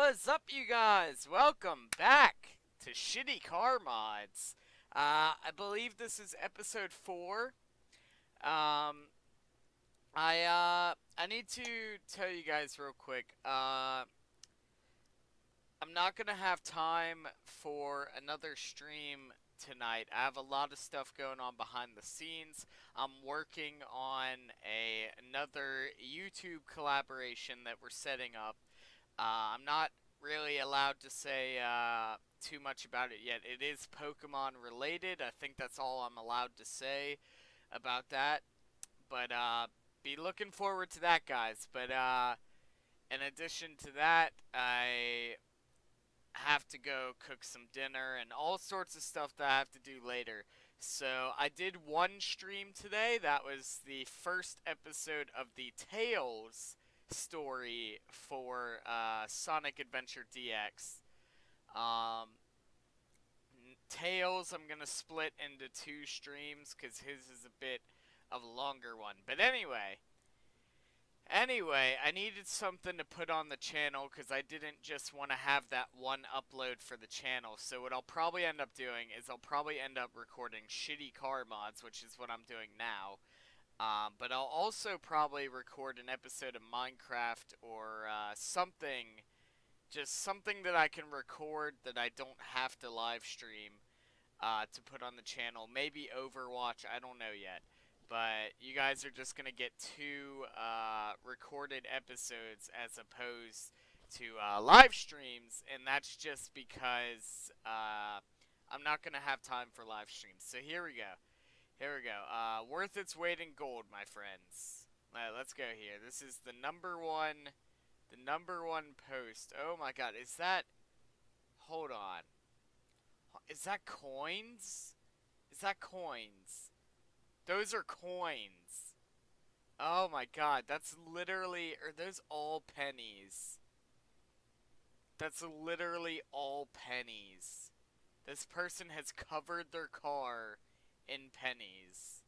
What's up, you guys? Welcome back to Shitty Car Mods. I believe this is episode 4. I need to tell you guys real quick. I'm not gonna have time for another stream tonight. I have a lot of stuff going on behind the scenes. I'm working on another YouTube collaboration that we're setting up. I'm not really allowed to say too much about it yet. It is Pokemon related. I think that's all I'm allowed to say about that. But be looking forward to that, guys. But in addition to that, I have to go cook some dinner and all sorts of stuff that I have to do later. So I did one stream today. That was the first episode of the Tails story for Sonic Adventure DX. Um, Tails, I'm gonna split into 2 streams because his is a bit of a longer one. But anyway, I needed something to put on the channel because I didn't just want to have that one upload for the channel. So what I'll probably end up doing is I'll probably end up recording shitty car mods, which is what I'm doing now. But I'll also probably record an episode of Minecraft or something, just something that I can record that I don't have to live stream to put on the channel. Maybe Overwatch, I don't know yet. But you guys are just going to get 2 recorded episodes as opposed to live streams, and that's just because I'm not going to have time for live streams. So here we go. Worth its weight in gold, my friends. Let's go here. This is the number one post. Oh my god, is that... Hold on. Is that coins? Is that coins? Those are coins. Oh my god, that's literally... Are those all pennies? That's literally all pennies. This person has covered their car in pennies.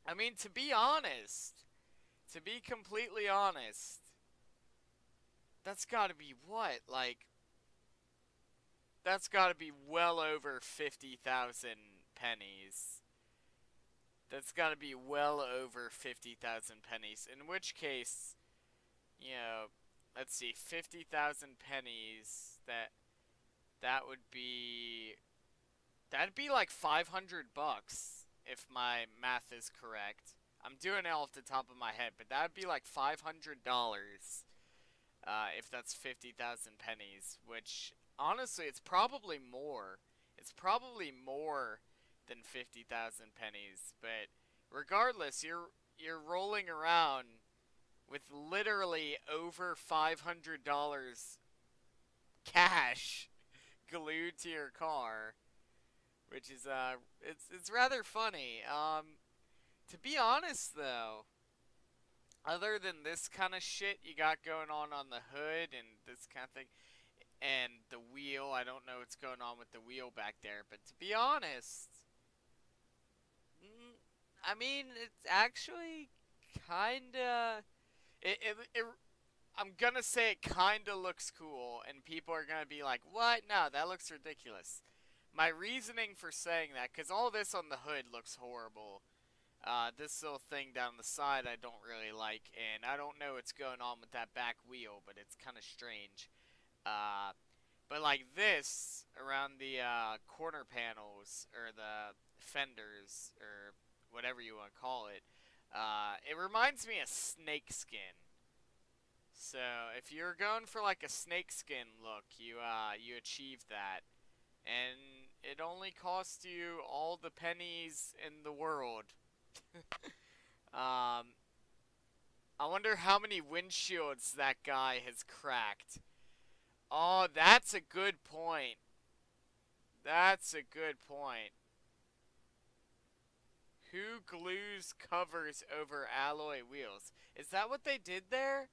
I mean, to be honest, to be completely honest, that's gotta be what? Like, that's gotta be well over 50,000 pennies. That's gotta be well over 50,000 pennies. In which case, you know, let's see, 50,000 pennies, that would be... That'd be like $500 if my math is correct. I'm doing it off the top of my head, but that'd be like $500 if that's 50,000 pennies, which honestly, it's probably more. It's probably more than 50,000 pennies, but regardless, you're rolling around with literally over $500 cash glued to your car, which is it's rather funny. To be honest though, other than this kind of shit you got going on the hood and this kind of thing, and the wheel, I don't know what's going on with the wheel back there, but to be honest, I mean, it's actually kinda, it I'm gonna say it kinda looks cool, and people are gonna be like, what? No, that looks ridiculous. My reasoning for saying that, because all this on the hood looks horrible. This little thing down the side I don't really like, and I don't know what's going on with that back wheel, but it's kind of strange. Uh, but like this, around the corner panels, or the fenders, or whatever you want to call it, it reminds me of snakeskin. So if you're going for like a snakeskin look, you achieve that, and it only costs you all the pennies in the world. um, I wonder how many windshields that guy has cracked. Oh, that's a good point. That's a good point. Who glues covers over alloy wheels? Is that what they did there?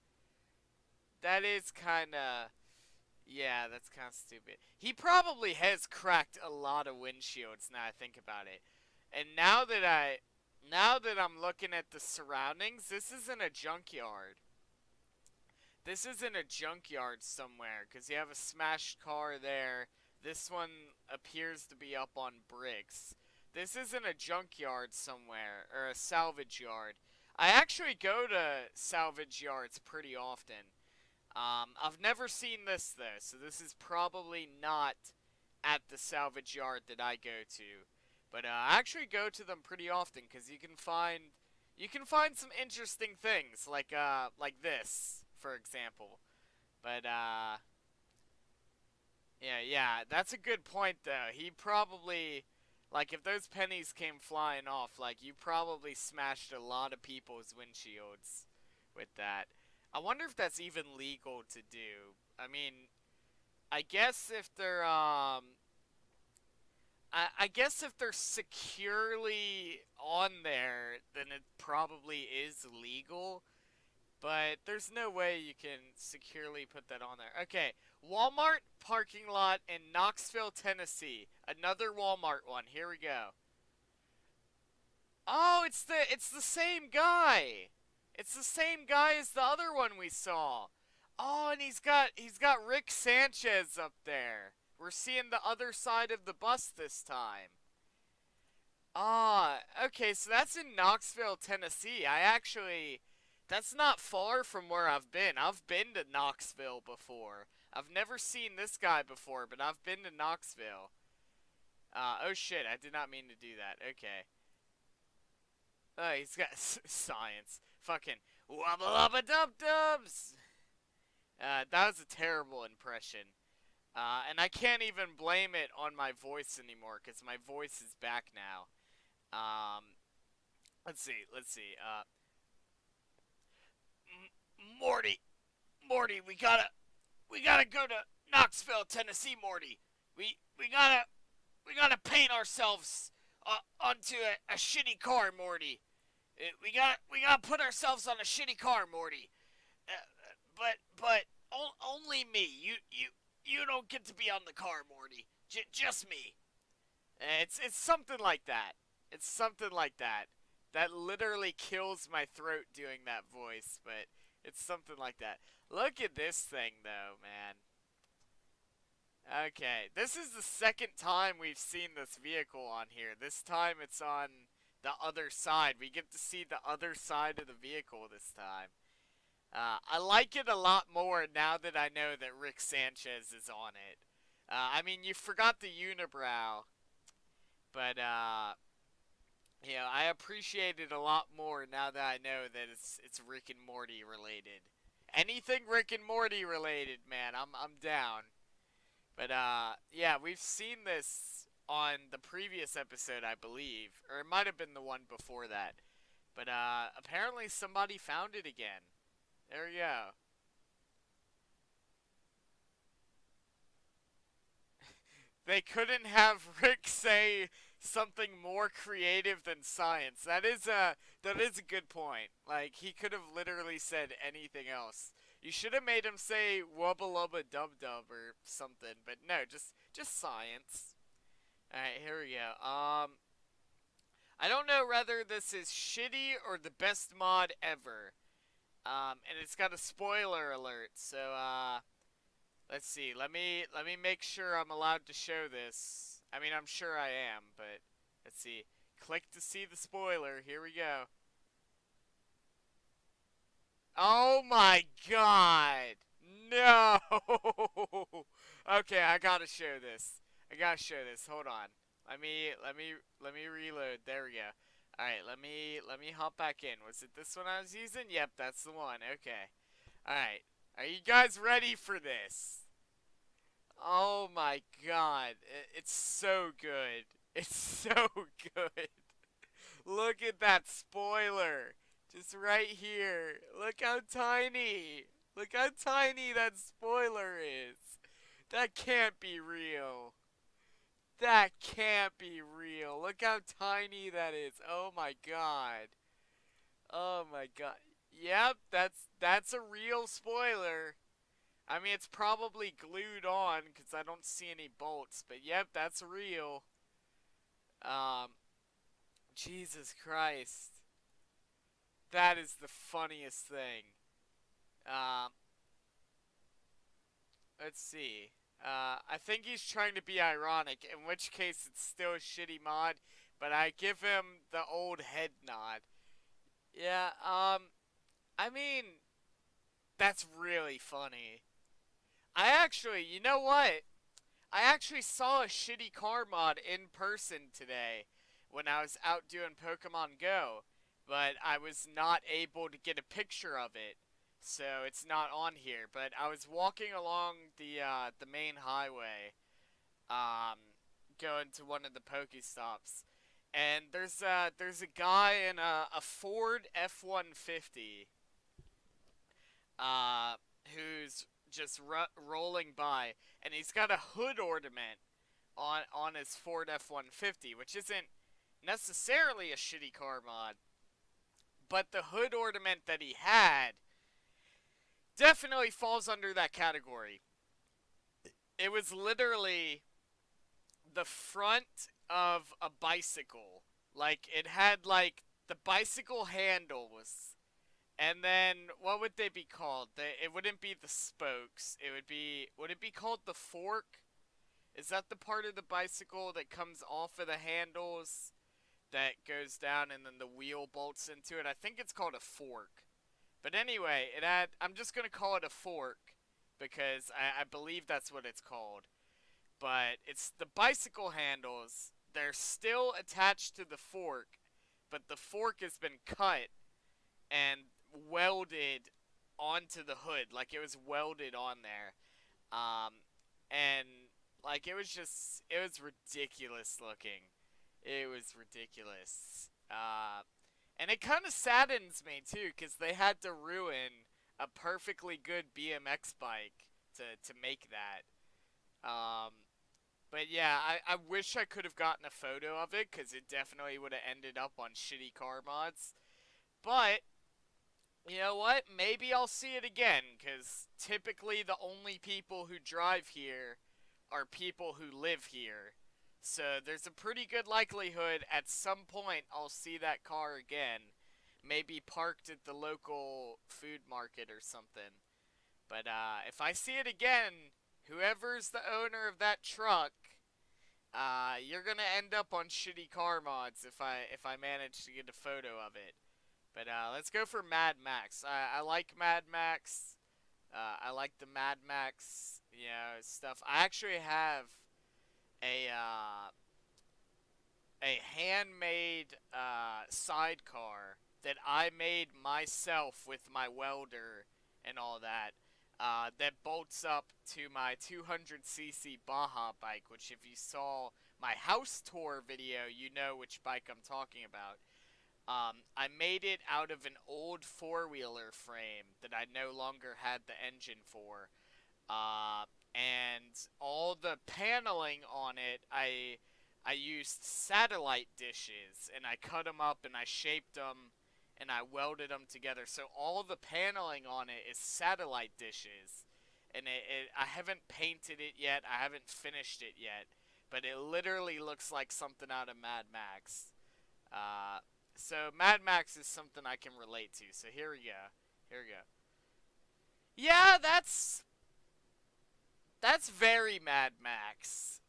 That is kinda... Yeah, that's kinda stupid. He probably has cracked a lot of windshields now I think about it. And now that I'm looking at the surroundings, this isn't a junkyard. This isn't a junkyard somewhere, because you have a smashed car there. This one appears to be up on bricks. This isn't a junkyard somewhere, or a salvage yard. I actually go to salvage yards pretty often. I've never seen this though, so this is probably not at the salvage yard that I go to. But I actually go to them pretty often because you can find some interesting things like this, for example. But yeah, that's a good point though. He probably like if those pennies came flying off, like you probably smashed a lot of people's windshields with that. I wonder if that's even legal to do. I mean, I guess if they're I guess if they're securely on there, then it probably is legal. But there's no way you can securely put that on there. Okay, Walmart parking lot in Knoxville, Tennessee. Another Walmart one. Here we go. Oh, it's the same guy. It's the same guy as the other one we saw. Oh, and he's got Rick Sanchez up there. We're seeing the other side of the bus this time. Ah, okay, so that's in Knoxville, Tennessee. That's not far from where I've been. I've been to Knoxville before. I've never seen this guy before, but I've been to Knoxville. Oh shit, I did not mean to do that. Okay. Oh, he's got science. Fucking wubba lubba dub dubs! That was a terrible impression. And I can't even blame it on my voice anymore, because my voice is back now. Um, let's see. Morty, Morty, we gotta go to Knoxville, Tennessee, Morty. We gotta paint ourselves onto a shitty car, Morty. We gotta put ourselves on a shitty car, Morty. But only me. You don't get to be on the car, Morty. Just me. It's something like that. It's something like that. That literally kills my throat doing that voice, but it's something like that. Look at this thing, though, man. Okay, this is the second time we've seen this vehicle on here. This time it's on the other side. We get to see the other side of the vehicle this time. I like it a lot more now that I know that Rick Sanchez is on it. I mean, you forgot the unibrow, but I appreciate it a lot more now that I know that it's Rick and Morty related. Anything Rick and Morty related, man, I'm down. But yeah, we've seen this on the previous episode, I believe, or it might have been the one before that. But apparently somebody found it again. There we go. They couldn't have Rick say something more creative than science. That is a good point. Like he could have literally said anything else. You should have made him say wubba lubba dub dub or something, but no, just science. All right, here we go. I don't know whether this is shitty or the best mod ever. And it's got a spoiler alert. So let's see. Let me make sure I'm allowed to show this. I mean, I'm sure I am, but let's see. Click to see the spoiler. Here we go. Oh my god. No. Okay, I gotta show this. I gotta show this. Hold on. Let me reload. There we go. All right, let me hop back in. Was it this one I was using? Yep, that's the one. Okay. All right. Are you guys ready for this? Oh my god. It's so good. It's so good. Look at that spoiler. Just right here. Look how tiny. Look how tiny that spoiler is. That can't be real. That can't be real. Look how tiny that is. Oh my god. Oh my god. Yep, that's a real spoiler. I mean, it's probably glued on because I don't see any bolts, but yep, that's real. Um, Jesus Christ. That is the funniest thing. Um, Let's see. I think he's trying to be ironic, in which case it's still a shitty mod, but I give him the old head nod. Yeah, I mean, that's really funny. You know what? I actually saw a shitty car mod in person today when I was out doing Pokemon Go, but I was not able to get a picture of it, so it's not on here. But I was walking along the main highway, um, going to one of the Pokestops, and there's a guy in a Ford F-150, uh, who's just rolling by, and he's got a hood ornament on his Ford F-150, which isn't necessarily a shitty car mod, but the hood ornament that he had definitely falls under that category. It was literally the front of a bicycle. Like, it had, like, the bicycle handles, and then, what would they be called? It wouldn't be the spokes. Would it be called the fork? Is that the part of the bicycle that comes off of the handles that goes down and then the wheel bolts into it? I think it's called a fork. But anyway, I'm just going to call it a fork because I believe that's what it's called. But it's the bicycle handles. They're still attached to the fork, but the fork has been cut and welded onto the hood. Like, it was welded on there. And like, it was ridiculous looking. It was ridiculous. And it kind of saddens me too, because they had to ruin a perfectly good BMX bike to make that. Um, but yeah, I wish I could have gotten a photo of it, because it definitely would have ended up on shitty car mods. But you know what? Maybe I'll see it again, because typically the only people who drive here are people who live here. So there's a pretty good likelihood at some point I'll see that car again. Maybe parked at the local food market or something. But if I see it again, whoever's the owner of that truck, you're gonna end up on shitty car mods if I manage to get a photo of it. But let's go for Mad Max. I like Mad Max. I like the Mad Max, stuff. I actually have a a handmade sidecar that I made myself with my welder and all that. That bolts up to my 200cc Baja bike, which if you saw my house tour video, you know which bike I'm talking about. I made it out of an old four-wheeler frame that I no longer had the engine for. And all the paneling on it, I used satellite dishes, and I cut them up, and I shaped them, and I welded them together. So all the paneling on it is satellite dishes. And I haven't painted it yet, I haven't finished it yet, but it literally looks like something out of Mad Max. So Mad Max is something I can relate to. So here we go. Here we go. Yeah, that's very Mad Max.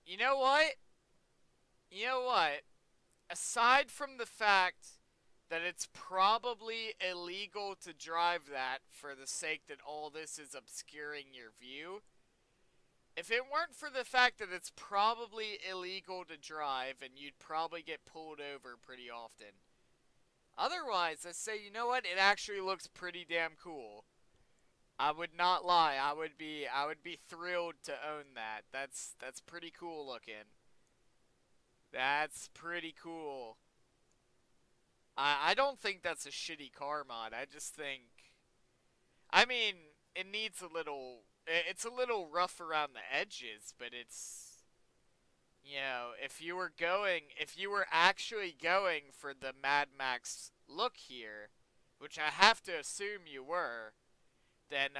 You know what? You know what? Aside from the fact that it's probably illegal to drive that for the sake that all this is obscuring your view, if it weren't for the fact that it's probably illegal to drive and you'd probably get pulled over pretty often. Otherwise, I say, you know what? It actually looks pretty damn cool. I would not lie. I would be thrilled to own that. That's pretty cool looking. That's pretty cool. I don't think that's a shitty car mod. I just think, I mean, it needs a little, it's a little rough around the edges, but it's, if you were actually going for the Mad Max look here, which I have to assume you were, then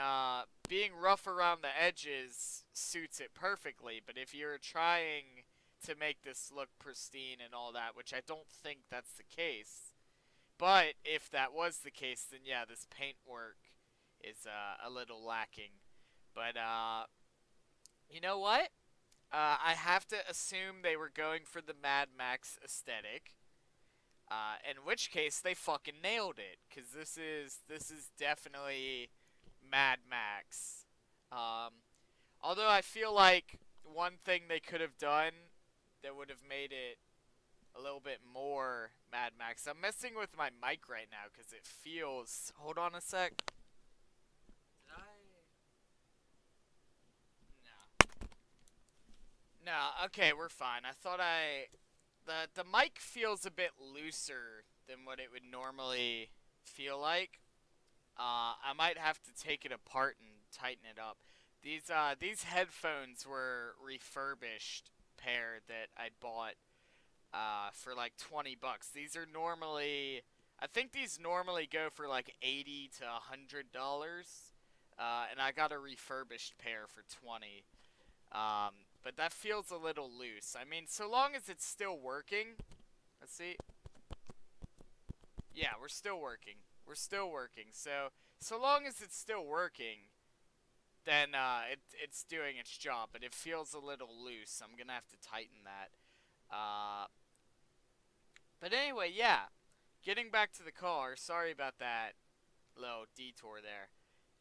being rough around the edges suits it perfectly. But if you're trying to make this look pristine and all that, which I don't think that's the case, but if that was the case, then yeah, this paintwork is a little lacking. But you know what? I have to assume they were going for the Mad Max aesthetic. In which case they fucking nailed it, cause this is definitely Mad Max. Um, Although I feel like one thing they could have done that would have made it a little bit more Mad Max. I'm messing with my mic right now because it feels. Hold on a sec. Did I? No. No. Okay, we're fine. I thought I. The mic feels a bit looser than what it would normally feel like. I might have to take it apart and tighten it up. These headphones were refurbished pair that I bought for like 20 bucks. These are normally, I think these normally go for like 80 to $100, and I got a refurbished pair for 20. But that feels a little loose. I mean, so long as it's still working. Let's see. Yeah, we're still working. We're still working. So long as it's still working, then it's doing its job. But it feels a little loose. I'm gonna have to tighten that. Uh, but anyway, yeah. Getting back to the car. Sorry about that little detour there.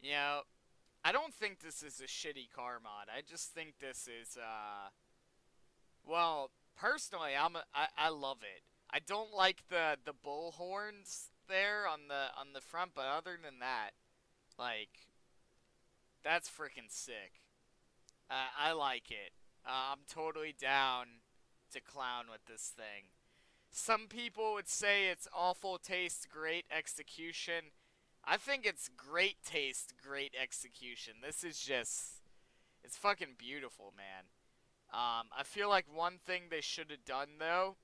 You know, I don't think this is a shitty car mod. I just think this is well, personally, I love it. I don't like the bull horns there on the front, but other than that, like that's freaking sick. I like it. I'm totally down to clown with this thing. Some people would say it's awful taste, great execution. I think it's great taste, great execution. This is just, it's fucking beautiful, man. I feel like one thing they should have done though,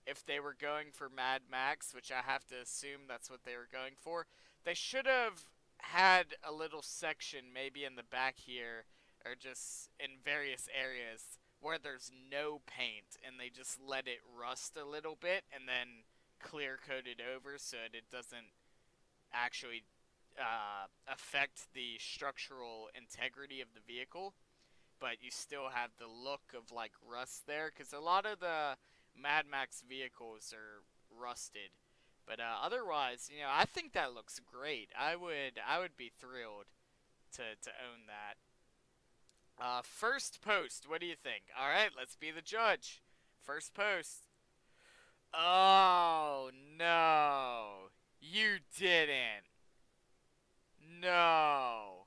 if they were going for Mad Max, which I have to assume that's what they were going for, they should have had a little section maybe in the back here or just in various areas where there's no paint and they just let it rust a little bit and then clear coat it over so it doesn't actually affect the structural integrity of the vehicle, but you still have the look of like rust there because a lot of the Mad Max vehicles are rusted. But otherwise, you know, I think that looks great. I would be thrilled to own that. First post, what do you think? All right, let's be the judge. First post. Oh no, you didn't. No.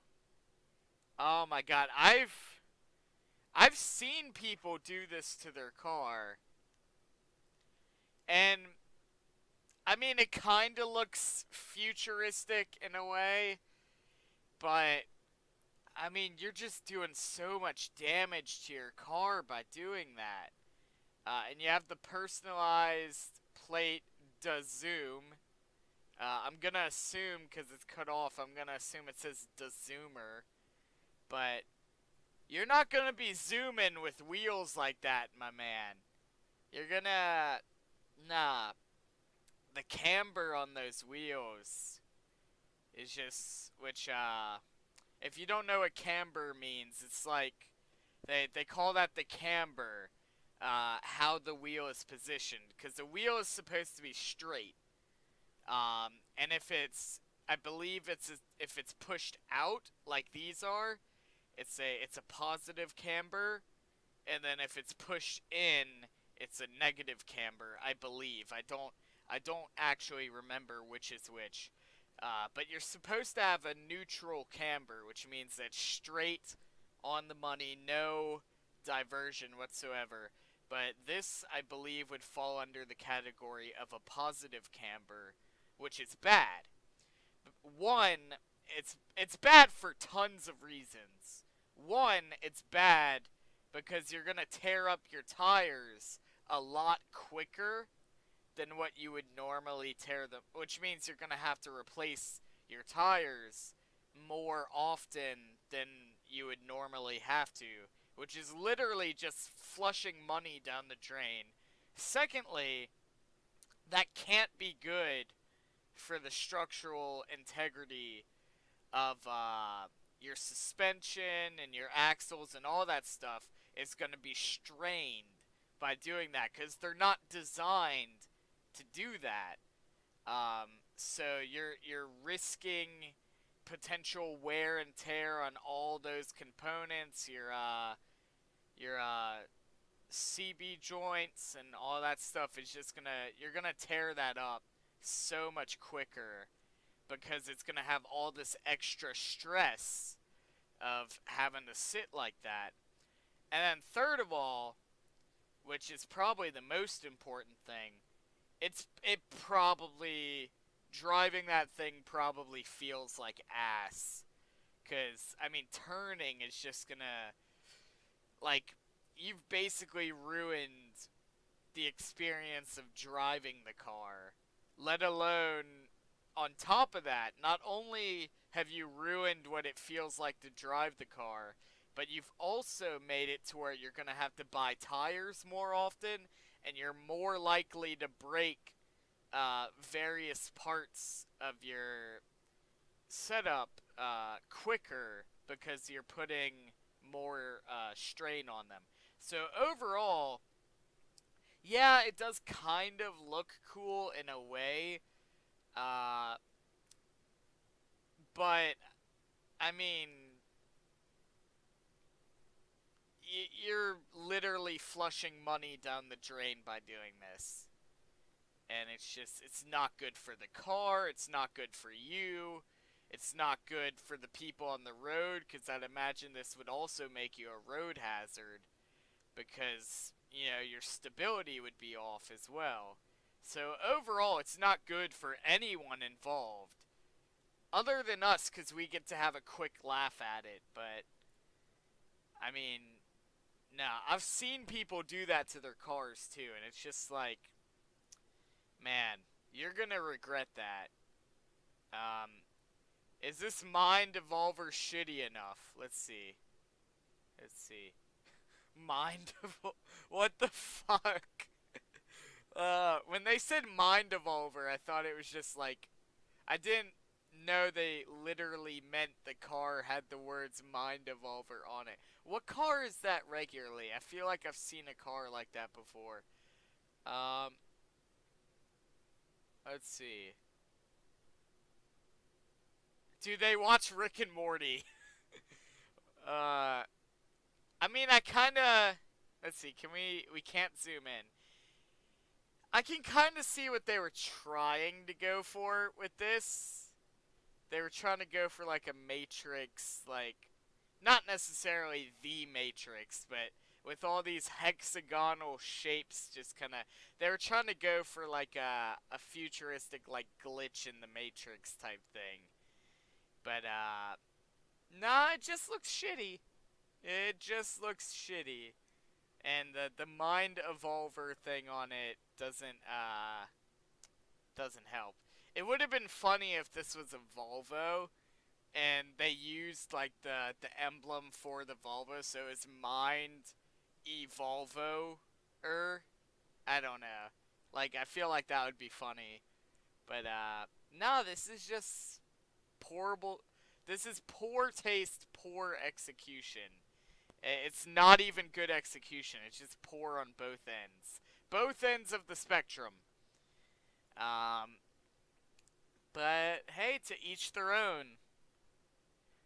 Oh my God, I've seen people do this to their car, and I mean it kind of looks futuristic in a way, but I mean you're just doing so much damage to your car by doing that. And you have the personalized plate does zoom. I'm gonna assume because it's cut off. I'm gonna assume it says does zoomer, but you're not gonna be zooming with wheels like that, my man. You're gonna nah. The camber on those wheels is just which if you don't know what camber means, it's like they call that the camber, how the wheel is positioned, because the wheel is supposed to be straight. And if it's, I believe if it's pushed out like these are, it's a positive camber, and then if it's pushed in, it's a negative camber. I believe. I don't actually remember which is which. But you're supposed to have a neutral camber, which means that straight on the money, no diversion whatsoever. But this, I believe, would fall under the category of a positive camber, which is bad. One, it's bad for tons of reasons. One, it's bad because you're gonna tear up your tires a lot quicker than what you would normally tear them, which means you're gonna have to replace your tires more often than you would normally have to, which is literally just flushing money down the drain. Secondly, that can't be good for the structural integrity of your suspension and your axles and all that stuff is going to be strained by doing that because they're not designed to do that. So you're risking potential wear and tear on all those components. Your CB joints and all that stuff is just you're gonna tear that up so much quicker because it's gonna have all this extra stress of having to sit like that. And then third of all, which is probably the most important thing, it probably driving that thing probably feels like ass. Cause I mean turning is just gonna like you've basically ruined the experience of driving the car. Let alone on top of that, not only have you ruined what it feels like to drive the car, but you've also made it to where you're going to have to buy tires more often, and you're more likely to break various parts of your setup quicker because you're putting more strain on them. So overall, yeah, it does kind of look cool in a way, uh, but I mean, you're literally flushing money down the drain by doing this. And it's not good for the car, it's not good for you, it's not good for the people on the road, because I'd imagine this would also make you a road hazard, because, your stability would be off as well. So overall, it's not good for anyone involved. Other than us, because we get to have a quick laugh at it, but, I mean, nah, I've seen people do that to their cars too, and it's just like, man, you're gonna regret that. Um, is this Mind Evolver shitty enough? Let's see. Let's see. Mind Evolver? What the fuck? When they said Mind Evolver, I thought it was just like, I didn't know they literally meant the car had the words Mind Evolver on it. What car is that regularly? I feel like I've seen a car like that before. Um, let's see. Do they watch Rick and Morty? I mean, I kinda... Let's see, we can't zoom in. I can kinda see what they were trying to go for with this. They were trying to go for like a Matrix, like... Not necessarily the Matrix, but with all these hexagonal shapes just kinda... They were trying to go for like a futuristic, like, glitch in the Matrix type thing. But, nah, it just looks shitty. It just looks shitty. And the Mind Evolver thing on it doesn't help. It would have been funny if this was a Volvo, and they used, like, the emblem for the Volvo, so it's Mind Evolvo-er. I don't know. Like, I feel like that would be funny. But, no, this is just horrible. This is poor taste, poor execution. It's not even good execution. It's just poor on both ends. Both ends of the spectrum. But hey, to each their own.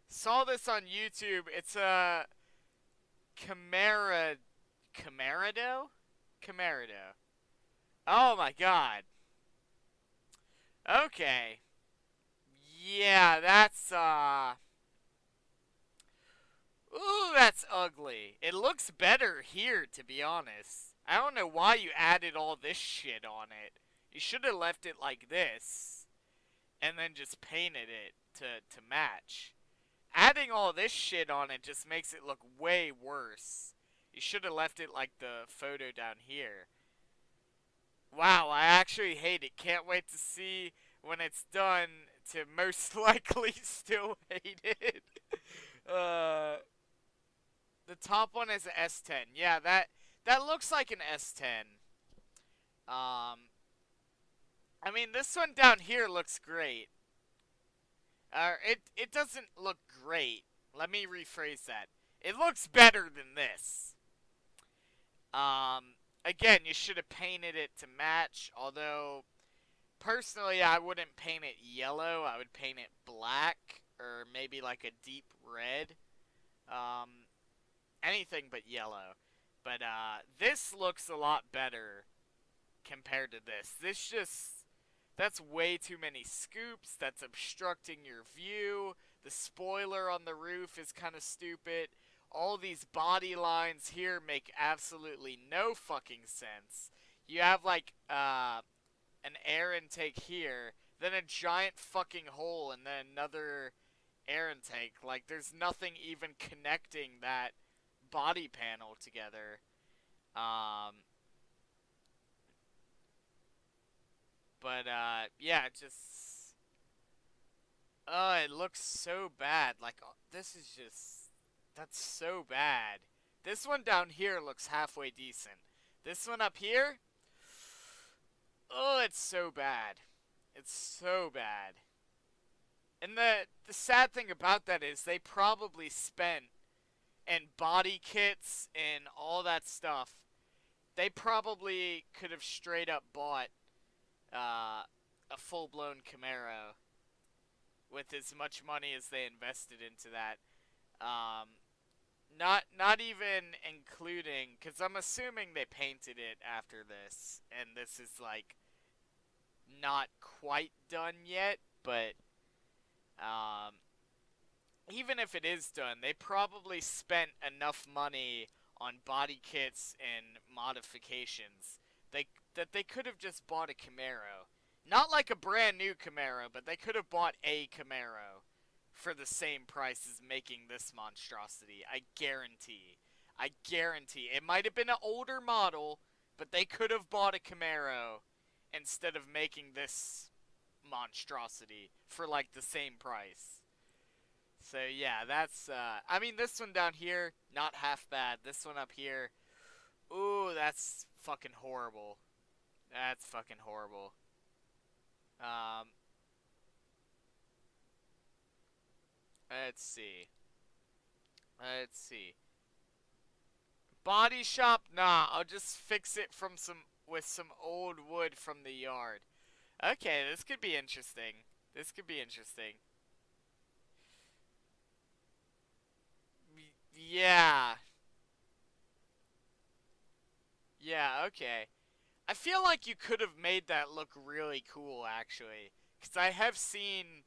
Saw this on YouTube. It's a Camarado? Camarado. Oh my god. Okay. Yeah, that's, ooh, that's ugly. It looks better here, to be honest. I don't know why you added all this shit on it. You should have left it like this. And then just painted it to match. Adding all this shit on it just makes it look way worse. You should have left it like the photo down here. Wow, I actually hate it. Can't wait to see when it's done to most likely still hate it. The top one is an S10. Yeah, that looks like an S10. I mean, this one down here looks great. It doesn't look great. Let me rephrase that. It looks better than this. Um, Again, you should have painted it to match. Although, personally, I wouldn't paint it yellow. I would paint it black or maybe like a deep red. Um, Anything but yellow. But this looks a lot better compared to this. This just that's way too many scoops. That's obstructing your view. The spoiler on the roof is kind of stupid. All these body lines here make absolutely no fucking sense. You have like an air intake here, then a giant fucking hole, and then another air intake. Like there's nothing even connecting that body panel together. Um, yeah, it just it looks so bad. Like this is just that's so bad. This one down here looks halfway decent. This one up here, oh, it's so bad. It's so bad. And the sad thing about that is they probably spent and body kits and all that stuff. They probably could have straight up bought a full blown Camaro with as much money as they invested into that. Um, not even including, because I'm assuming they painted it after this, and this is like not quite done yet, but um, even if it is done, they probably spent enough money on body kits and modifications they, that they could have just bought a Camaro. Not like a brand new Camaro, but they could have bought a Camaro for the same price as making this monstrosity. I guarantee. I guarantee. It might have been an older model, but they could have bought a Camaro instead of making this monstrosity for like the same price. So yeah, that's I mean this one down here, not half bad. This one up here, ooh, that's fucking horrible. That's fucking horrible. Um let's see. Let's see. Body shop? Nah, I'll just fix it from some with some old wood from the yard. Okay, this could be interesting. This could be interesting. Yeah. Yeah, okay. I feel like you could have made that look really cool, actually. Because I have seen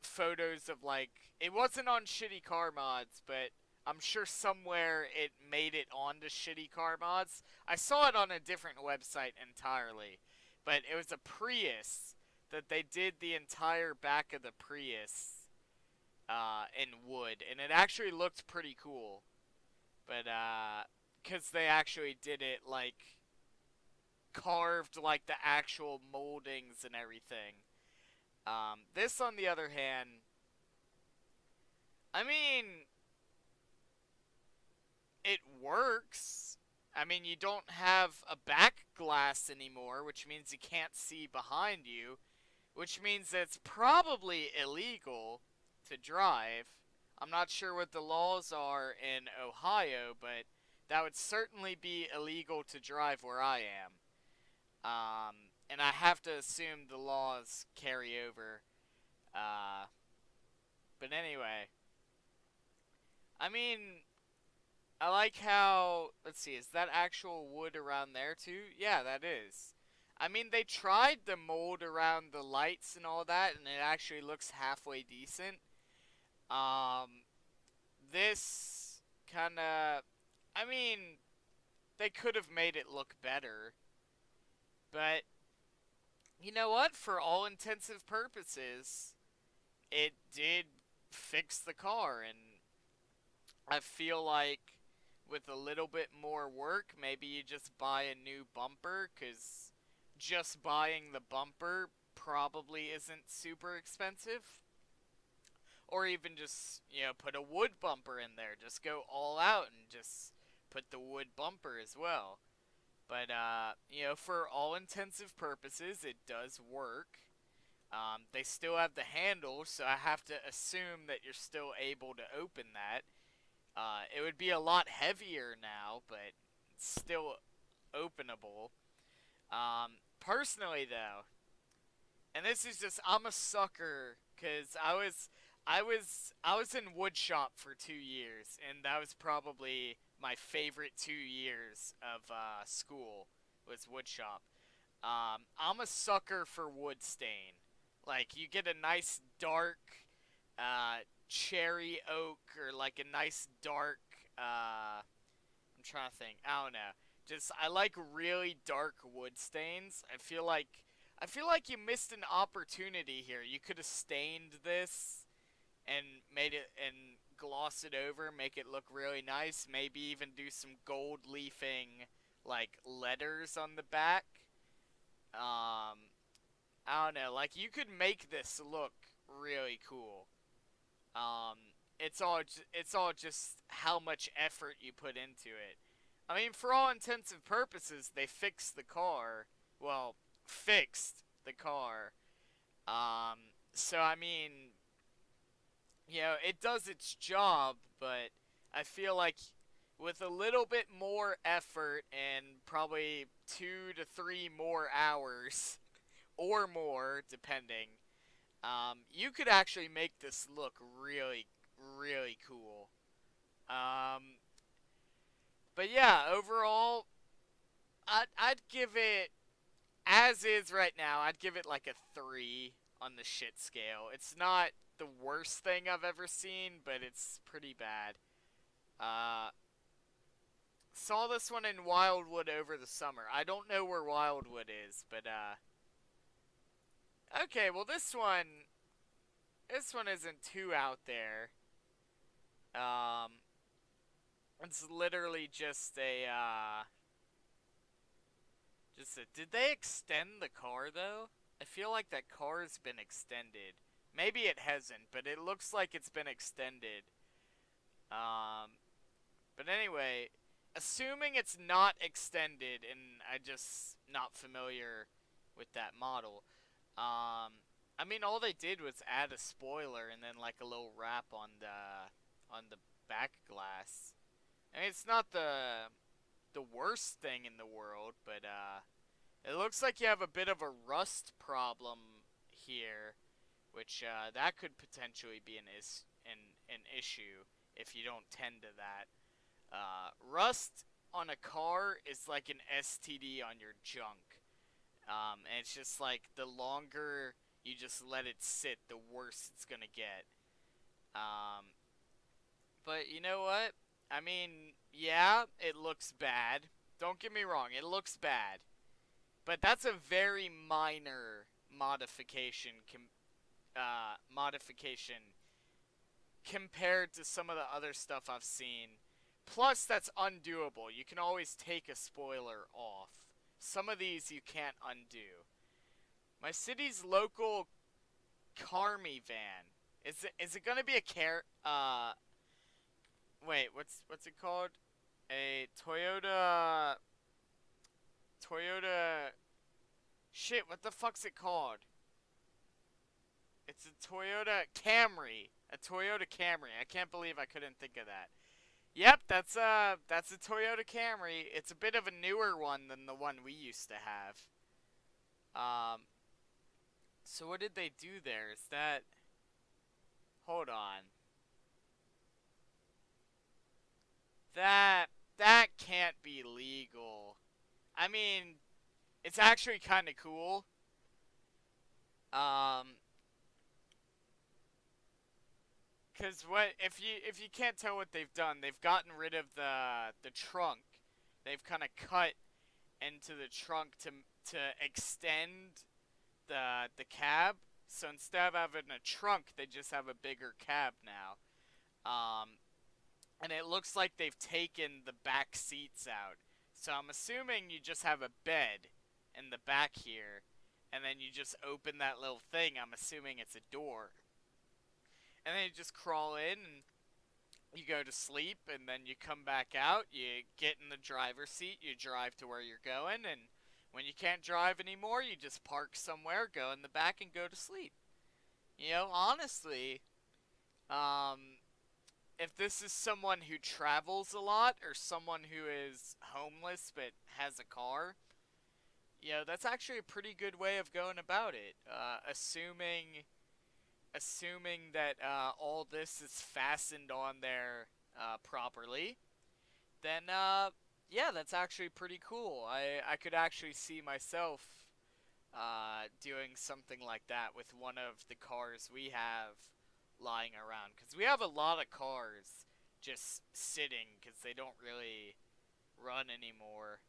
photos of, like, it wasn't on Shitty Car Mods, but I'm sure somewhere it made it onto Shitty Car Mods. I saw it on a different website entirely. But it was a Prius that they did the entire back of the Prius in wood. And it actually looked pretty cool. But, because they actually did it, like, carved like the actual moldings and everything. This, on the other hand, I mean, it works. I mean, you don't have a back glass anymore, which means you can't see behind you, which means that it's probably illegal to drive. I'm not sure what the laws are in Ohio, but that would certainly be illegal to drive where I am. And I have to assume the laws carry over. Uh, but anyway, I mean, I like how. Let's see, is that actual wood around there too? Yeah, that is. I mean, they tried the mold around the lights and all that, and it actually looks halfway decent. Um, this kind of. I mean, they could have made it look better, but you know what? For all intensive purposes, it did fix the car, and I feel like with a little bit more work, maybe you just buy a new bumper, because just buying the bumper probably isn't super expensive. Or even just, put a wood bumper in there. Just go all out and just put the wood bumper as well. But, for all intensive purposes, it does work. They still have the handle, so I have to assume that you're still able to open that. It would be a lot heavier now, but it's still openable. Personally though, and this is just I'm a sucker because I was in wood shop for 2 years, and that was probably my favorite 2 years of school was wood shop. I'm a sucker for wood stain. Like you get a nice dark uh, cherry oak or like a nice dark. I'm trying to think. I don't know. Just I like really dark wood stains. I feel like you missed an opportunity here. You could have stained this and made it and gloss it over, make it look really nice. Maybe even do some gold leafing like letters on the back. I don't know. Like you could make this look really cool. Um, it's all just how much effort you put into it. I mean, for all intents and purposes, they fixed the car. Well, fixed the car. So I mean, it does its job, but I feel like with a little bit more effort and probably 2 to 3 more hours or more, depending, you could actually make this look really, really cool. Um, but yeah, overall, I'd give it as is right now. I'd give it like a 3 on the shit scale. It's not the worst thing I've ever seen, but it's pretty bad. Uh, saw this one in Wildwood over the summer. I don't know where Wildwood is, but okay. Well, this one isn't too out there. Um, it's literally did they extend the car though? I feel like that car's been extended. Maybe it hasn't, but it looks like it's been extended. Um, but anyway, assuming it's not extended and I just not familiar with that model. I mean all they did was add a spoiler and then like a little wrap on the back glass. I mean it's not the worst thing in the world, but it looks like you have a bit of a rust problem here, which that could potentially be an issue if you don't tend to that. Rust on a car is like an STD on your junk. And it's just like the longer you just let it sit, the worse it's gonna get. Um, but you know what? I mean, yeah, it looks bad. Don't get me wrong, it looks bad. But that's a very minor modification compared to some of the other stuff I've seen. Plus, that's undoable. You can always take a spoiler off. Some of these you can't undo. My city's local Carmi van. Is it gonna be a wait, what's it called? A Toyota shit, what the fuck's it called? It's a Toyota Camry. A Toyota Camry. I can't believe I couldn't think of that. Yep, that's a Toyota Camry. It's a bit of a newer one than the one we used to have. Um so what did they do there? Is that hold on. That that can't be legal. I mean, it's actually kind of cool. Um Cause what if you can't tell what they've done, they've gotten rid of the trunk. They've kind of cut into the trunk to extend the cab. So instead of having a trunk, they just have a bigger cab now. Um, and it looks like they've taken the back seats out. So I'm assuming you just have a bed in the back here, and then you just open that little thing. I'm assuming it's a door, and then you just crawl in and you go to sleep, and then you come back out. You get in the driver's seat. You drive to where you're going, and When you can't drive anymore, you just park somewhere, go in the back, and go to sleep. You know, honestly, um, if this is someone who travels a lot or someone who is homeless but has a car, you know, that's actually a pretty good way of going about it. Assuming that all this is fastened on there properly, then yeah, that's actually pretty cool. I could actually see myself doing something like that with one of the cars we have lying around, because we have a lot of cars just sitting because they don't really run anymore.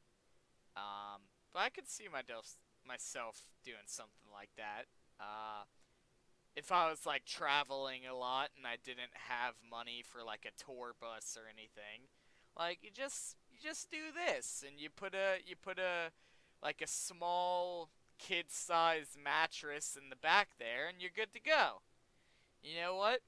But I could see myself doing something like that. If I was like traveling a lot and I didn't have money for like a tour bus or anything, like you just do this, and you put a like a small kid-sized mattress in the back there, and you're good to go. You know what?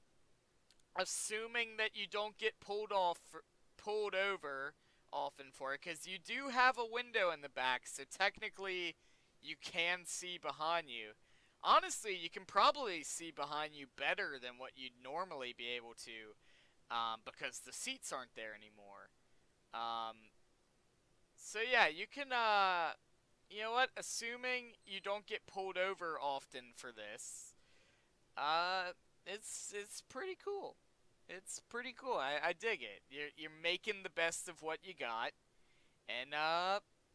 Assuming that you don't get pulled over often for it, because you do have a window in the back, so technically you can see behind you. Honestly, you can probably see behind you better than what you'd normally be able to, because the seats aren't there anymore. Um, so yeah, you can, you know what? Assuming you don't get pulled over often for this, uh, it's pretty cool. It's pretty cool. I dig it. You're making the best of what you got, and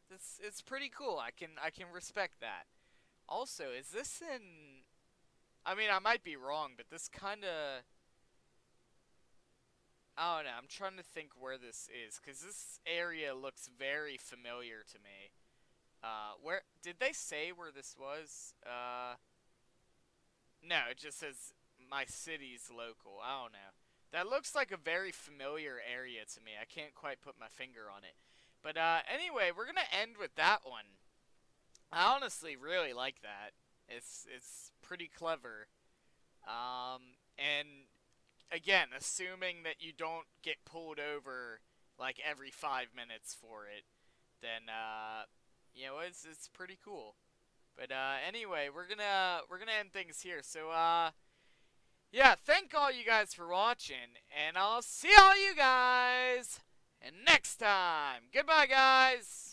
it's pretty cool. I can respect that. Also, is this in? I mean, I might be wrong, but this kind of. I don't know. I'm trying to think where this is, because this area looks very familiar to me. Where did they say where this was? No, it just says my city's local. I don't know. That looks like a very familiar area to me. I can't quite put my finger on it. But anyway, we're gonna end with that one. I honestly really like that. It's pretty clever. And again, assuming that you don't get pulled over like every 5 minutes for it, then you know it's pretty cool. But anyway, we're gonna end things here. So yeah, thank all you guys for watching, and I'll see all you guys next time. Goodbye, guys.